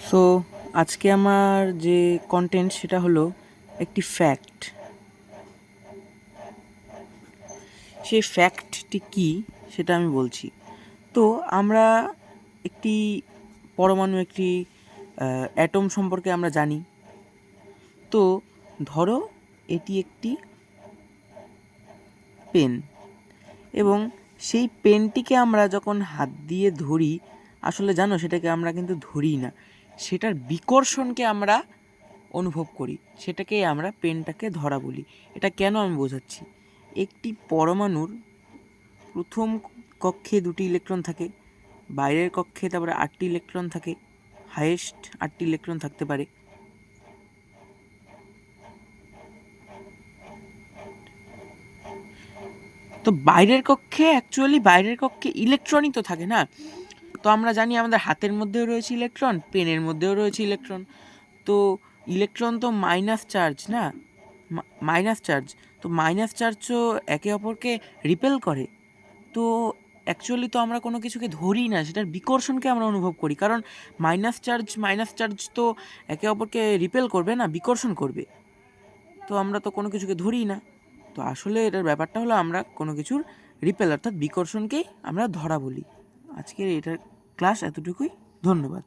So আজকে আমার যে কন্টেন্ট সেটা হলো একটি ফ্যাক্ট। সেই ফ্যাক্টটি কী সেটা আমি বলছি। তো আমরা একটি পরমাণু, একটি অ্যাটম সম্পর্কে আমরা জানি। তো ধরো এটি একটি পেন, এবং সেই পেনটিকে আমরা যখন হাত দিয়ে ধরি, আসলে জানো সেটাকে আমরা কিন্তু ধরি না, সেটার বিকর্ষণকে আমরা অনুভব করি, সেটাকেই আমরা পেনটাকে ধরা বলি। এটা কেন আমি বোঝাচ্ছি। একটি পরমাণুর প্রথম কক্ষে 2টি ইলেকট্রন থাকে, বাইরের কক্ষে তারপরে 8টি ইলেকট্রন থাকে, হাইয়েস্ট 8টি ইলেকট্রন থাকতে পারে। তো বাইরের কক্ষে ইলেকট্রনই তো থাকে না। তো আমরা জানি আমাদের হাতের মধ্যেও রয়েছে ইলেকট্রন, পেনের মধ্যেও রয়েছে ইলেকট্রন। তো ইলেকট্রন তো মাইনাস চার্জ না, মাইনাস চার্জ। তো মাইনাস চার্জও একে অপরকে রিপেল করে। তো অ্যাকচুয়ালি তো আমরা কোনো কিছুকে ধরি না, সেটার বিকর্ষণকে আমরা অনুভব করি। কারণ মাইনাস চার্জ তো একে অপরকে রিপেল করবে না, বিকর্ষণ করবে। তো আমরা তো কোনো কিছুকে ধরিই না। তো আসলে এটার ব্যাপারটা হলো আমরা কোনো কিছুর রিপেল অর্থাৎ বিকর্ষণকেই আমরা ধরা বলি। আজকের এটার ক্লাস এতটুকুই। ধন্যবাদ।